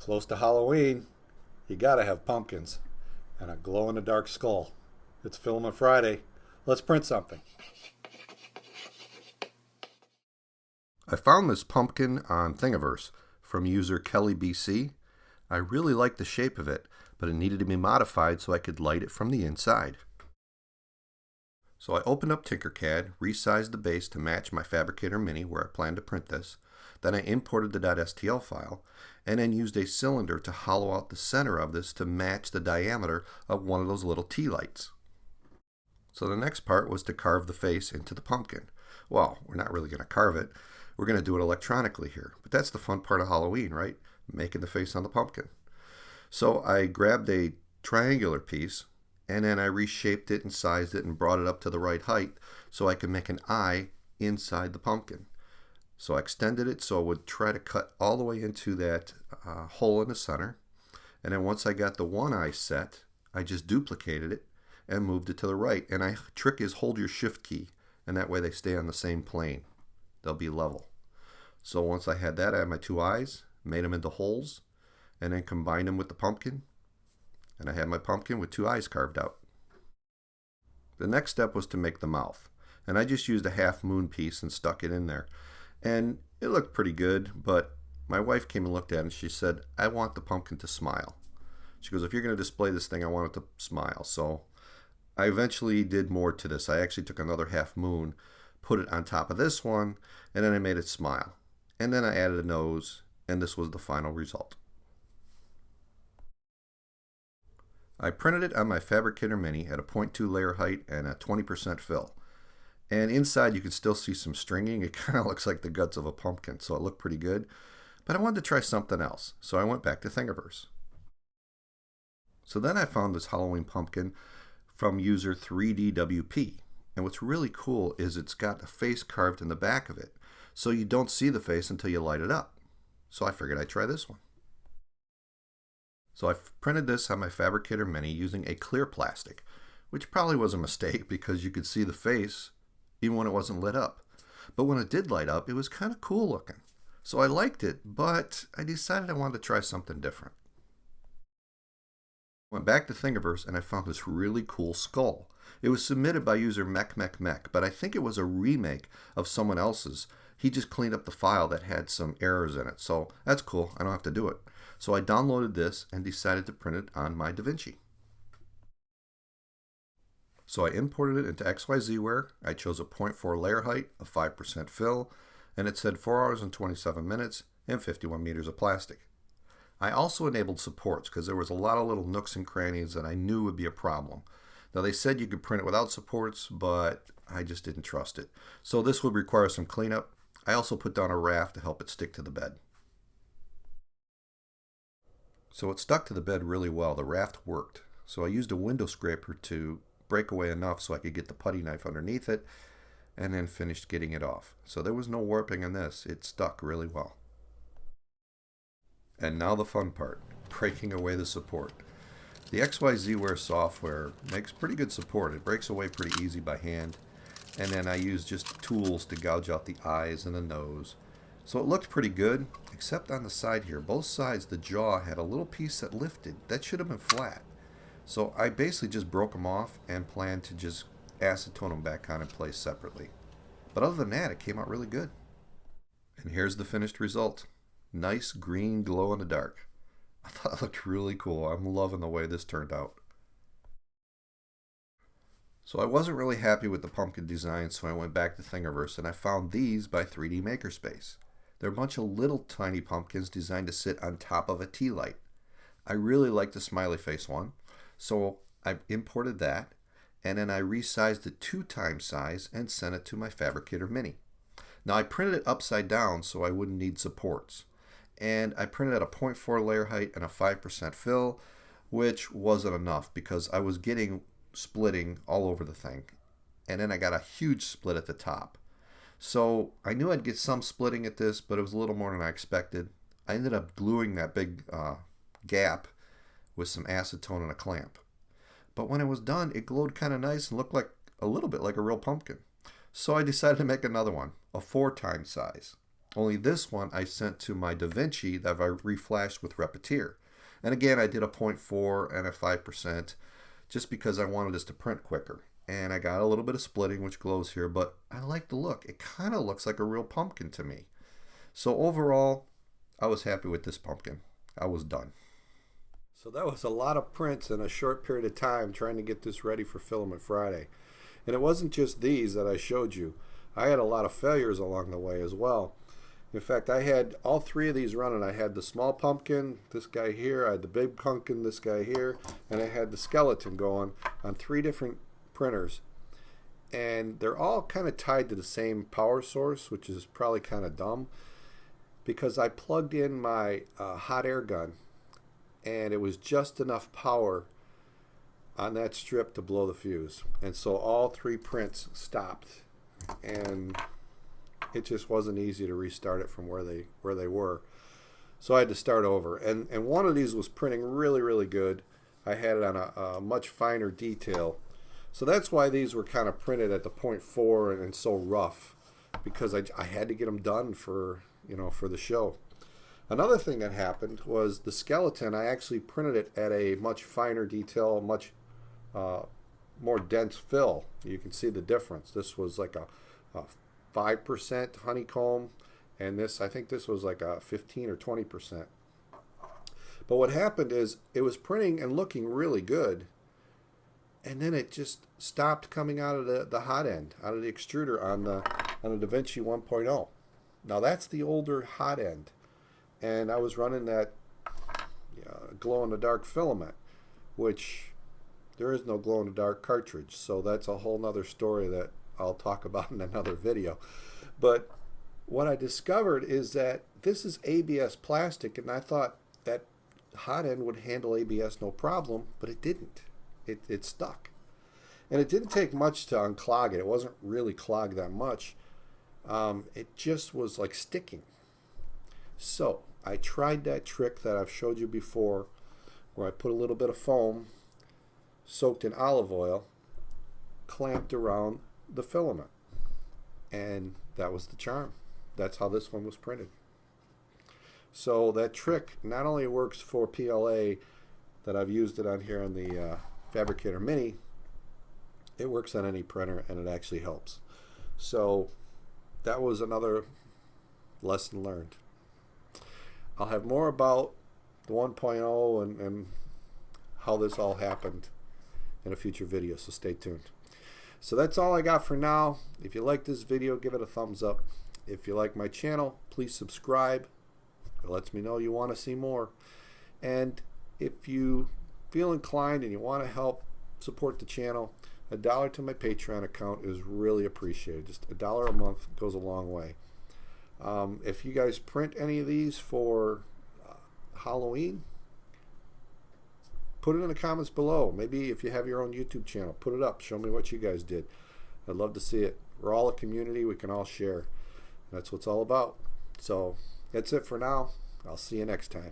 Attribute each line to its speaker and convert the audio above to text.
Speaker 1: close to Halloween, you gotta have pumpkins and a glow-in-the-dark skull. It's Filament Friday. Let's print something. I found this pumpkin on Thingiverse from user Kelly BC. I really liked the shape of it, but it needed to be modified so I could light it from the inside. So I opened up Tinkercad, resized the base to match my Fabrikator Mini where I planned to print this. Then I imported the .stl file and then used a cylinder to hollow out the center of this to match the diameter of one of those little tea lights. So the next part was to carve the face into the pumpkin. Well, we're not really going to carve it. We're going to do it electronically here. But that's the fun part of Halloween, right? Making the face on the pumpkin. So I grabbed a triangular piece and then I reshaped it and sized it and brought it up to the right height so I could make an eye inside the pumpkin. So I extended it so I would try to cut all the way into that hole in the center. And then once I got the one eye set, I just duplicated it and moved it to the right. And the trick is hold your shift key, and that way they stay on the same plane. They'll be level. So once I had that, I had my two eyes, made them into holes, and then combined them with the pumpkin. And I had my pumpkin with two eyes carved out. The next step was to make the mouth. And I just used a half moon piece and stuck it in there. And it looked pretty good, but my wife came and looked at it and she said, I want the pumpkin to smile. She goes, if you're going to display this thing, I want it to smile. So I eventually did more to this. I actually took another half moon, put it on top of this one, and then I made it smile. And then I added a nose, and this was the final result. I printed it on my Fabrikator Mini at a 0.2 layer height and a 20% fill. And inside you can still see some stringing. It kind of looks like the guts of a pumpkin, so it looked pretty good. But I wanted to try something else, so I went back to Thingiverse. So then I found this Halloween pumpkin from user 3DWP. And what's really cool is it's got a face carved in the back of it, so you don't see the face until you light it up. So I figured I'd try this one. So I printed this on my Fabrikator Mini using a clear plastic, which probably was a mistake because you could see the face even when it wasn't lit up. But when it did light up, it was kind of cool looking. So I liked it, but I decided I wanted to try something different. Went back to Thingiverse and I found this really cool skull. It was submitted by user mech, but I think it was a remake of someone else's. He just cleaned up the file that had some errors in it. So that's cool, I don't have to do it. So I downloaded this and decided to print it on my Vinci. So I imported it into XYZware. I chose a 0.4 layer height, a 5% fill, and it said 4 hours and 27 minutes and 51 meters of plastic. I also enabled supports because there was a lot of little nooks and crannies that I knew would be a problem. Now they said you could print it without supports, but I just didn't trust it. So this would require some cleanup. I also put down a raft to help it stick to the bed. So it stuck to the bed really well. The raft worked. So I used a window scraper to break away enough so I could get the putty knife underneath it and then finished getting it off. So there was no warping in this. It stuck really well. And now the fun part, breaking away the support. The XYZware software makes pretty good support. It breaks away pretty easy by hand. And then I used just tools to gouge out the eyes and the nose. So it looked pretty good, except on the side here. Both sides, the jaw had a little piece that lifted. That should have been flat. So I basically just broke them off and planned to just acetone them back on in place separately. But other than that, it came out really good. And here's the finished result. Nice green glow in the dark. I thought it looked really cool. I'm loving the way this turned out. So I wasn't really happy with the pumpkin design, so I went back to Thingiverse and I found these by 3D Makerspace. They're a bunch of little tiny pumpkins designed to sit on top of a tea light. I really like the smiley face one, so I imported that and then I resized it 2 times size and sent it to my Fabrikator Mini. Now I printed it upside down so I wouldn't need supports. And I printed at a 0.4 layer height and a 5% fill, which wasn't enough because I was getting splitting all over the thing. And then I got a huge split at the top. So I knew I'd get some splitting at this, but it was a little more than I expected. I ended up gluing that big gap with some acetone and a clamp. But when it was done, it glowed kind of nice and looked like a little bit like a real pumpkin. So I decided to make another one, a 4 times size. Only this one I sent to my Vinci that I reflashed with Repetier. And again, I did a 0.4 and a 5% just because I wanted this to print quicker. And I got a little bit of splitting, which glows here, but I like the look. It kind of looks like a real pumpkin to me. So overall, I was happy with this pumpkin. I was done. So that was a lot of prints in a short period of time trying to get this ready for Filament Friday. And it wasn't just these that I showed you. I had a lot of failures along the way as well. In fact, I had all three of these running. I had the small pumpkin, this guy here, I had the big pumpkin, this guy here, and I had the skeleton going on 3 different printers. And they're all kind of tied to the same power source, which is probably kind of dumb, because I plugged in my hot air gun, and it was just enough power on that strip to blow the fuse. And so all 3 prints stopped, and it just wasn't easy to restart it from where they were. So I had to start over. And one of these was printing really good. I had it on a much finer detail. So that's why these were kind of printed at the 0.4 and so rough, because I had to get them done for, for the show. Another thing that happened was the skeleton, I actually printed it at a much finer detail, much more dense fill. You can see the difference. This was like a 5% honeycomb, and this, I think this was like a 15 or 20%. But what happened is it was printing and looking really good, and then it just stopped coming out of the hot end, out of the extruder on the Vinci 1.0. Now that's the older hot end, and I was running that glow-in-the-dark filament, which there is no glow-in-the-dark cartridge, so that's a whole nother story that I'll talk about in another video. But what I discovered is that this is ABS plastic, and I thought that hot end would handle ABS no problem, but it didn't. It stuck. And it didn't take much to unclog it. It wasn't really clogged that much. It just was like sticking. So I tried that trick that I've showed you before, where I put a little bit of foam soaked in olive oil, clamped around the filament, and that was the charm. That's how this one was printed. So that trick not only works for PLA, that I've used it on here on the Fabrikator Mini, it works on any printer, and it actually helps. So that was another lesson learned. I'll have more about the 1.0 and how this all happened in a future video, so stay tuned. So that's all I got for now. If you like this video, give it a thumbs up. If you like my channel, please subscribe. It lets me know you want to see more. And if you feel inclined and you want to help support the channel, $1 to my Patreon account is really appreciated. Just $1 a month goes a long way. If you guys print any of these for Halloween, put it in the comments below. Maybe if you have your own YouTube channel, put it up. Show me what you guys did. I'd love to see it. We're all a community. We can all share. That's what it's all about. So that's it for now. I'll see you next time.